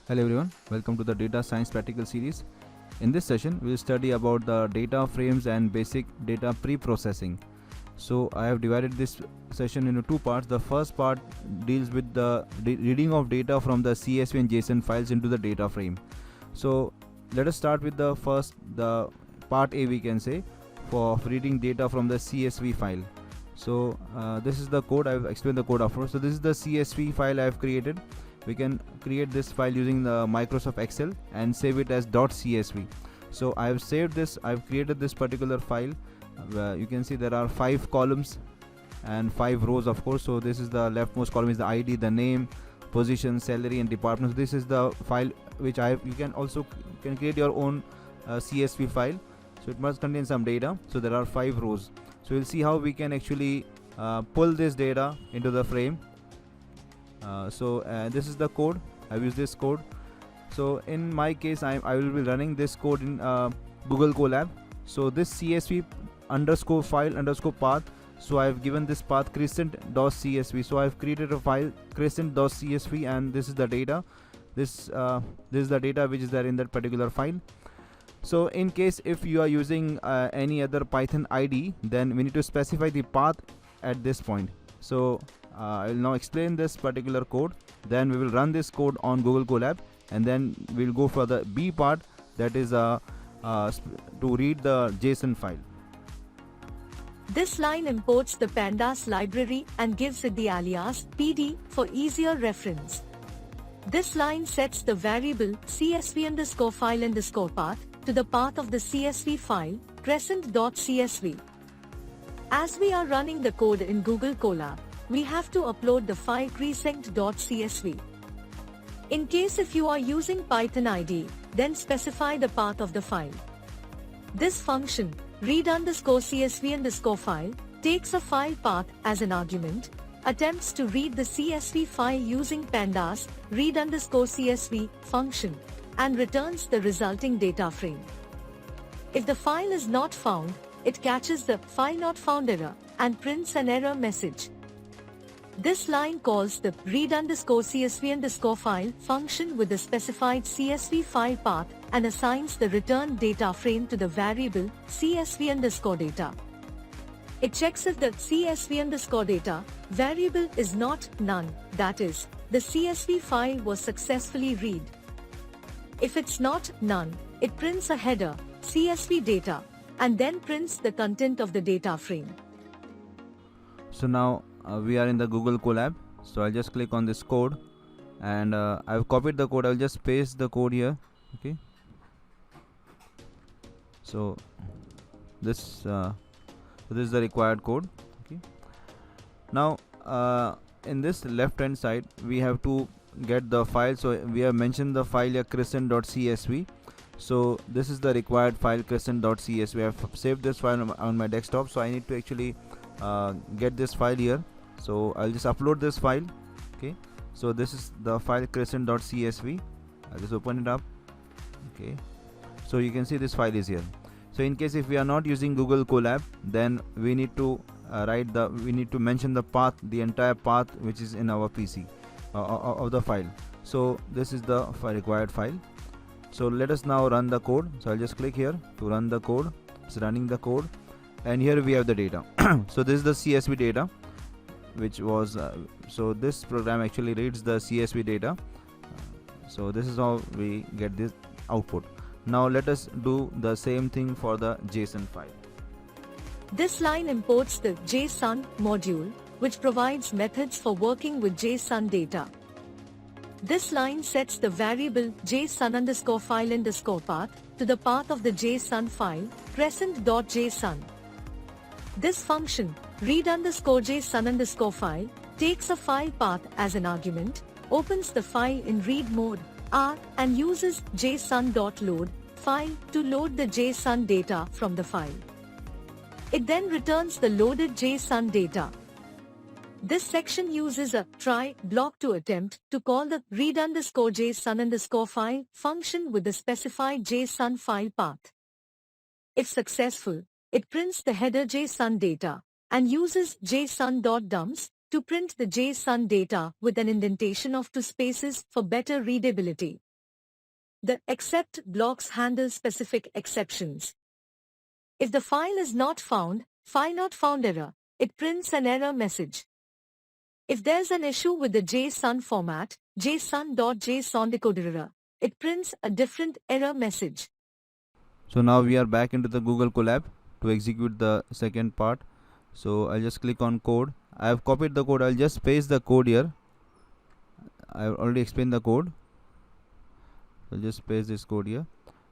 Hello everyone, welcome to the Data Science Practical Series. In this session, we will study about the data frames and basic data pre-processing. So I have divided this session into two parts. The first part deals with the reading of data from the CSV and JSON files into the data frame. So let us start with the part A, we can say, for reading data from the CSV file. So this is the code. I have explained the code afterwards. So this is the CSV file I have created. We can create this file using the Microsoft Excel and save it as .csv. So I have saved this. I've created this particular file. You can see there are 5 columns and 5 rows, of course. So this is the leftmost column is the ID, the name, position, salary, and department. So this is the file which you can also create your own CSV file. So it must contain some data. So there are 5 rows. So we'll see how we can actually pull this data into the frame. This is the code. I've used this code. So in my case, I will be running this code in Google Colab. So this CSV underscore file underscore path. So I've given this path crescent.csv. So I've created a file crescent.csv, and this is the data. This is the data which is there in that particular file. So in case if you are using any other Python ID, then we need to specify the path at this point. So I will now explain this particular code. Then we will run this code on Google Colab, and then we'll go for the B part, that is to read the JSON file. This line imports the pandas library and gives it the alias PD for easier reference. This line sets the variable CSV underscore file underscore path to the path of the CSV file crescent.csv. As we are running the code in Google Colab, we have to upload the file crescent.csv. In case if you are using Python ID, then specify the path of the file. This function, read underscore CSV underscore file, takes a file path as an argument, attempts to read the CSV file using pandas read underscore CSV function, and returns the resulting data frame. If the file is not found, it catches the file not found error and prints an error message. This line calls the read underscore CSV underscore file function with the specified CSV file path and assigns the returned data frame to the variable CSV underscore data. It checks if the CSV underscore data variable is not none, that is, the CSV file was successfully read. If it's not none, it prints a header, CSV data, and then prints the content of the data frame. So now we are in the Google Colab. So I'll just click on this code, and I've copied the code. I'll just paste the code here. Okay. So this is the required code. Okay. Now in this left hand side, we have to get the file. So we have mentioned the file here crescent.csv. So this is the required file crescent.csv. I have saved this file on my desktop, so I need to actually get this file here. So I'll just upload this file. Okay, so this is the file crescent.csv. I'll just open it up. Okay, so you can see this file is here. So in case if we are not using Google Colab, then we need to mention the path, the entire path which is in our PC of the file. So this is the required file. So let us now run the code. So I'll just click here to run the code. It's running the code, and here we have the data. So this is the CSV data, which was so this program actually reads the CSV data. So this is how we get this output. Now let us do the same thing for the JSON file. This line imports the JSON module, which provides methods for working with JSON data. This line sets the variable JSON underscore file underscore path to the path of the JSON file crescent.json. This function, read underscore JSON underscore file, takes a file path as an argument, opens the file in read mode R, and uses JSON.load file to load the JSON data from the file. It then returns the loaded JSON data. This section uses a try block to attempt to call the read underscore JSON underscore file function with the specified JSON file path. If successful, it prints the header JSON data and uses JSON.dumps to print the JSON data with an indentation of 2 spaces for better readability. The except blocks handle specific exceptions. If the file is not found, file not found error, it prints an error message. If there's an issue with the JSON format, JSON.JSON decoder error, it prints a different error message. So now we are back into the Google Colab to execute the second part. So I'll just click on code. I have copied the code. I'll just paste the code here. I have already explained the code. I'll just paste this code here.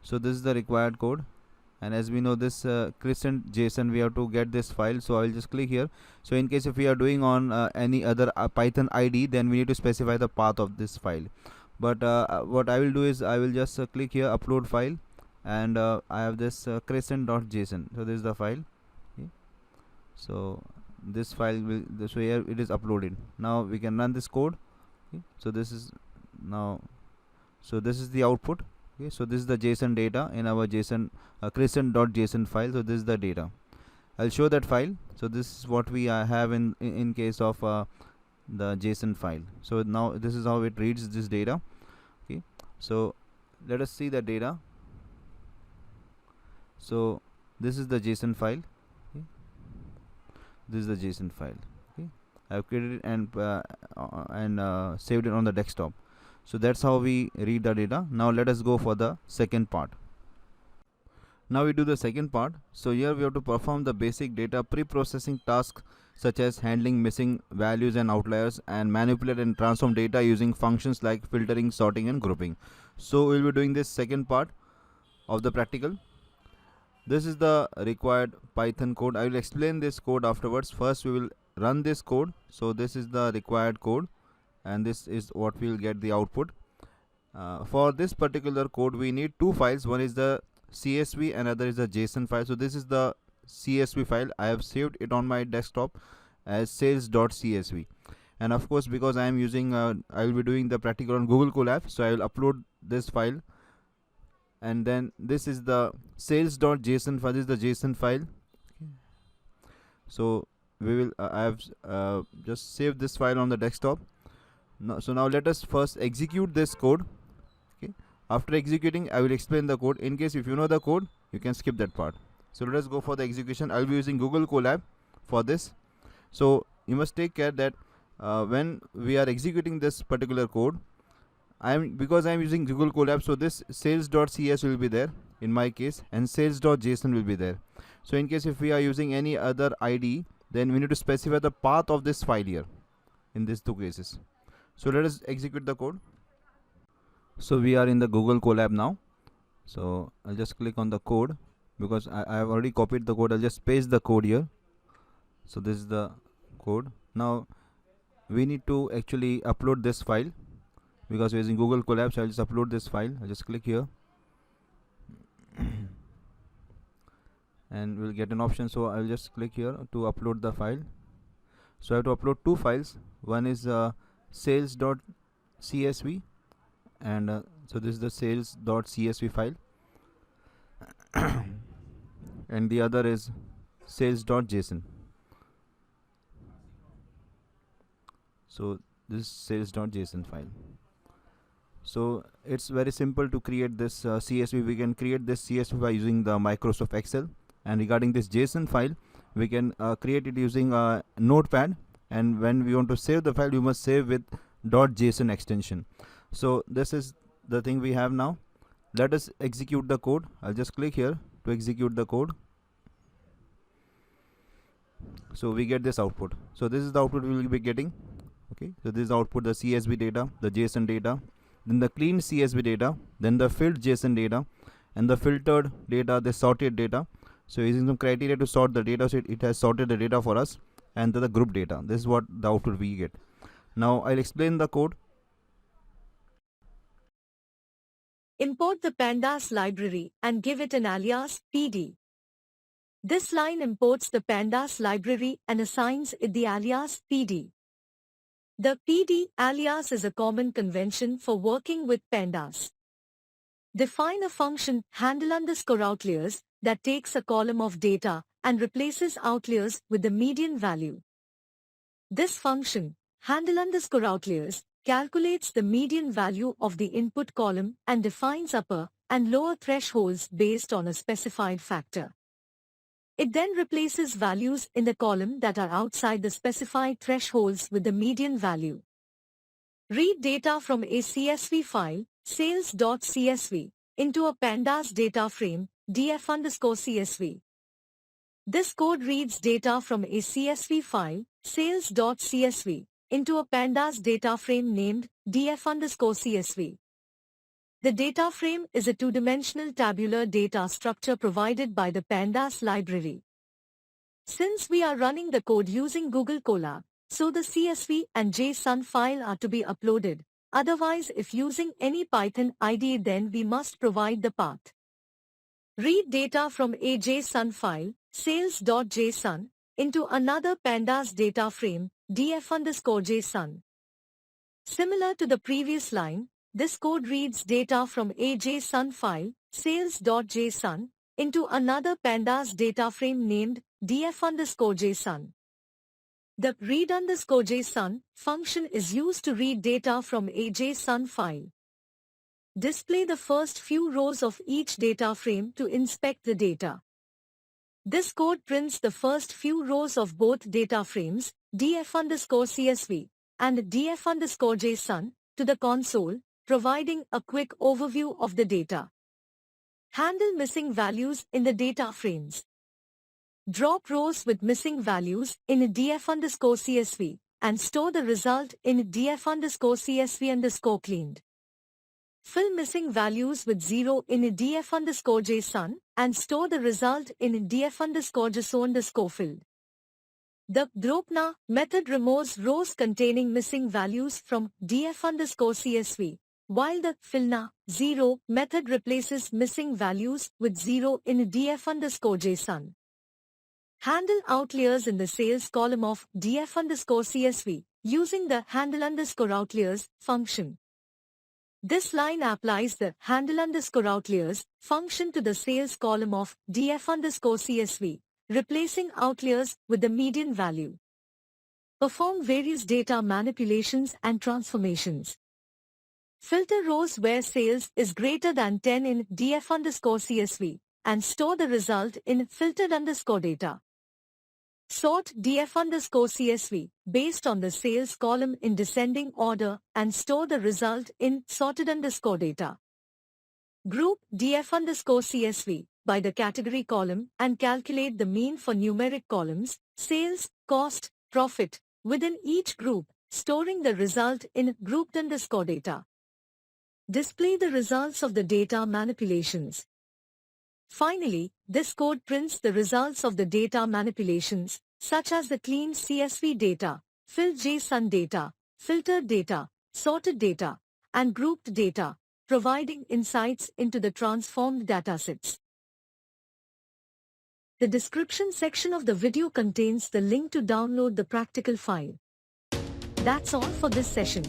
So this is the required code, and as we know this crescent JSON, we have to get this file. So I'll just click here. So in case if we are doing on any other Python ID, then we need to specify the path of this file. But what I will do is I will just click here, upload file, and I have this crescent.json. So this is the file. Okay. So this file will, so here it is uploaded. Now we can run this code. Okay. So this is now, so this is the output. Okay, so this is the JSON data in our JSON crescent.json file. So this is the data. I'll show that file. So this is what we have in case of the JSON file. So now this is how it reads this data. Okay, so let us see the data. So this is the JSON file. Okay. This is the JSON file. Okay, I have created it and saved it on the desktop. So that's how we read the data. Now let us go for the second part. Now we do the second part. So here we have to perform the basic data pre-processing tasks such as handling missing values and outliers, and manipulate and transform data using functions like filtering, sorting and grouping. So we'll be doing this second part of the practical. This is the required Python code. I will explain this code afterwards. First we will run this code. So this is the required code, and this is what we will get the output. For this particular code we need two files. One is the CSV and other is the JSON file. So this is the CSV file. I have saved it on my desktop as sales.csv, and of course because I am using I will be doing the practical on Google Colab, so I will upload this file. And then this is the sales.json file. This is the JSON file. Okay. So we will I have just saved this file on the desktop. So now let us first execute this code. Okay. After executing, I will explain the code. In case if you know the code, you can skip that part. So let us go for the execution. I will be using Google Colab for this. So you must take care that when we are executing this particular code, because I am using Google Colab, so this sales.cs will be there in my case, and sales.json will be there. So in case if we are using any other ID, then we need to specify the path of this file here in these two cases. So let us execute the code. So we are in the Google Colab now. So I'll just click on the code because I have already copied the code. I'll just paste the code here. So this is the code. Now we need to actually upload this file because we're using Google Colab. So I'll just upload this file. I'll just click here and we'll get an option. So I'll just click here to upload the file. So I have to upload two files. One is sales.csv, and so this is the sales.csv file and the other is sales.json. So this is sales.json file. So it's very simple to create this CSV. We can create this CSV by using the Microsoft Excel, and regarding this JSON file, we can create it using Notepad, and when we want to save the file, you must save with .json extension. So this is the thing we have now. Let us execute the code. I'll just click here to execute the code. So we get this output. So this is the output we will be getting. Okay, so this is the output, the CSV data, the JSON data, then the clean CSV data, then the filled JSON data, and the filtered data, the sorted data. So using some criteria to sort the data, so it has sorted the data for us, and the group data. This is what the output we get. Now I'll explain the code. Import the pandas library and give it an alias PD. This line imports the pandas library and assigns it the alias PD. The PD alias is a common convention for working with pandas. Define a function handle_outliers that takes a column of data and replaces outliers with the median value. This function, handle_outliers, calculates the median value of the input column and defines upper and lower thresholds based on a specified factor. It then replaces values in the column that are outside the specified thresholds with the median value. Read data from a CSV file, sales.csv, into a pandas data frame, df_csv. This code reads data from a CSV file, sales.csv, into a pandas data frame named df_csv. The data frame is a two-dimensional tabular data structure provided by the pandas library. Since we are running the code using Google Colab, so the CSV and JSON file are to be uploaded. Otherwise, if using any Python IDE, then we must provide the path. Read data from a JSON file, sales.json, into another pandas data frame, df_json. Similar to the previous line, this code reads data from a JSON file, sales.json, into another pandas data frame named df_json. The read_json function is used to read data from a JSON file. Display the first few rows of each data frame to inspect the data. This code prints the first few rows of both data frames, df_csv and df_json, to the console, providing a quick overview of the data. Handle missing values in the data frames. Drop rows with missing values in df_csv and store the result in df_csv_cleaned. Fill missing values with 0 in df_json and store the result in df_json_filled. The dropna method removes rows containing missing values from df_csv, while the fillna 0 method replaces missing values with 0 in df_json. Handle outliers in the sales column of df_csv using the handle_outliers function. This line applies the handle_outliers function to the sales column of df_csv, replacing outliers with the median value. Perform various data manipulations and transformations. Filter rows where sales is greater than 10 in df_csv and store the result in filtered_data. Sort df_csv based on the sales column in descending order and store the result in sorted_data. Group df_csv by the category column and calculate the mean for numeric columns, sales, cost, profit, within each group, storing the result in grouped_data. Display the results of the data manipulations. Finally, this code prints the results of the data manipulations, such as the cleaned CSV data, filled JSON data, filtered data, sorted data, and grouped data, providing insights into the transformed datasets. The description section of the video contains the link to download the practical file. That's all for this session.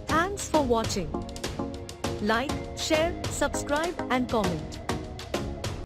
Thanks for watching. Like, share, subscribe and comment.